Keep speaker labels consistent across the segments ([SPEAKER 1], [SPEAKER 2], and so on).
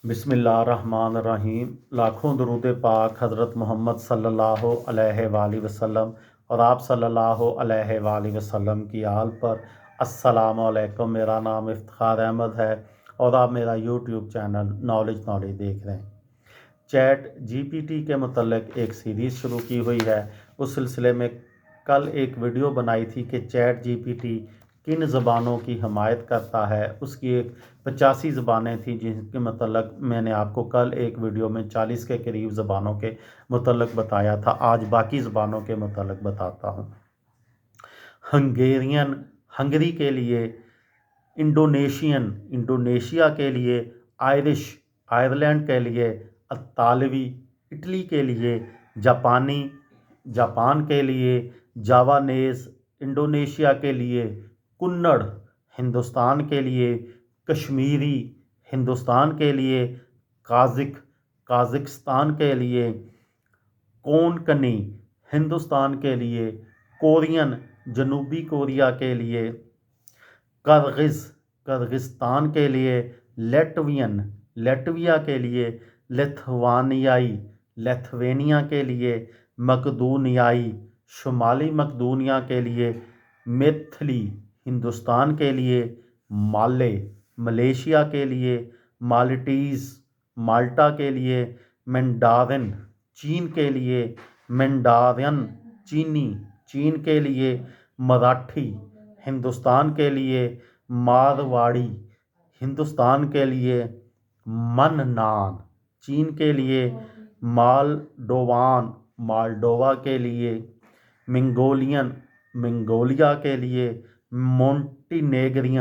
[SPEAKER 1] बिस्मिल्लाहिर्रहमानिर्रहीम। लाखों दरूद पाक हज़रत मोहम्मद सल्लल्लाहु अलैहि वसल्लम और आप सल्लल्लाहु अलैहि वसल्लम की आल पर। अस्सलामु अलैकुम। मेरा नाम इफ्तिखार अहमद है और आप मेरा यूट्यूब चैनल नॉलेज देख रहे हैं। चैट जीपीटी के मतलब एक सीरीज़ शुरू की हुई है। उस सिलसिले में कल एक वीडियो बनाई थी कि चैट जीपीटी किन ज़बानों की हमायत करता है। उसकी एक 85 ज़बानें थी जिनके मतलब मैंने आपको कल एक वीडियो में 40 के करीब ज़बानों के मतलब बताया था। आज बाकी ज़बानों के मतलब बताता हूँ। हंगेरियन हंगरी के लिए, इंडोनेशियन इंडोनेशिया के लिए, आयरिश आयरलैंड के लिए, इतालवी इटली के लिए, जापानी जापान के लिए, जावानेज़ इंडोनेशिया के लिए, कुन्नड़ हिंदुस्तान के लिए, कश्मीरी हिंदुस्तान के लिए, काज़िकिस्तान के लिए, कोंकणी हिंदुस्तान के लिए, कोरियन जनूबी कोरिया के लिए, किर्गिज़स्तान के लिए, लैटवियन लैटविया के लिए, लिथुआनियाई के लिए, मकदूनियाई शुमाली मकदूनिया के लिए, मैथिली हिंदुस्तान के लिए, माले मलेशिया के लिए, माल्टीज़ माल्टा के लिए, मैंडारिन चीन के लिए, मैंडारिन चीनी चीन के लिए, मराठी हिंदुस्तान के लिए, मारवाड़ी हिंदुस्तान के लिए, मननान चीन के लिए, मालडोवान मालडोवा के लिए, मंगोलिया के लिए, मोंटीनेग्रो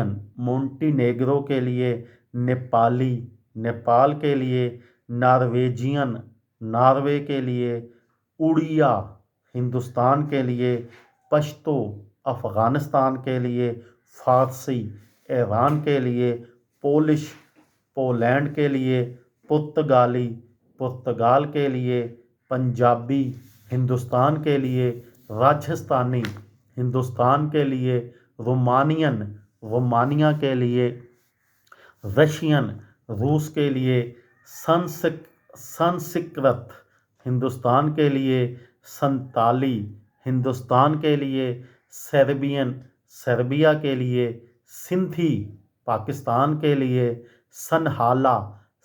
[SPEAKER 1] के लिए, नेपाली नेपाल के लिए, नॉर्वेजियन नॉर्वे के लिए, उड़िया हिंदुस्तान के लिए, पश्तो अफ़गानिस्तान के लिए, फ़ारसी ईरान के लिए, पोलिश पोलैंड के लिए, पुर्तगाली पुर्तगाल के लिए, पंजाबी हिंदुस्तान के लिए, राजस्थानी हिंदुस्तान के लिए, रोमानिया के लिए, रशियन रूस के लिए, संस्कृत हिंदुस्तान के लिए, संताली हिंदुस्तान के लिए, सर्बियन सर्बिया के लिए, सिंधी पाकिस्तान के लिए, सनहाला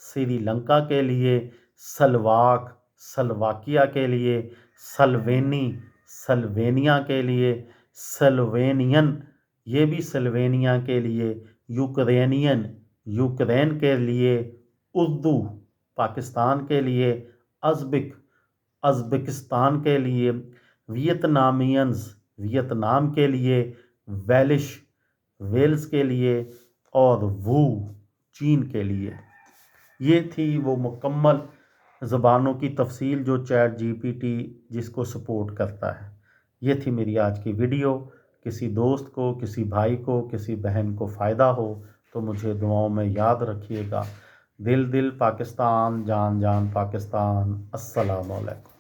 [SPEAKER 1] श्रीलंका के लिए, स्लोवाक स्लोवाकिया के लिए, स्लोवेनी स्लोवेनिया के लिए, स्लोवेनियन ये भी स्लोवेनिया के लिए, यूक्रेनियन यूक्रेन के लिए, उर्दू पाकिस्तान के लिए, अज़्बेकिस्तान के लिए, वियतनामियंस वियतनाम के लिए, वेलिश वेल्स के लिए और वू चीन के लिए। ये थी वो मुकम्मल ज़बानों की तफसील जो चैट जीपीटी जिसको सपोर्ट करता है। ये थी मेरी आज की वीडियो। किसी दोस्त को, किसी भाई को, किसी बहन को फ़ायदा हो तो मुझे दुआओं में याद रखिएगा। दिल दिल पाकिस्तान, जान जान पाकिस्तान। अस्सलामु अलैकुम।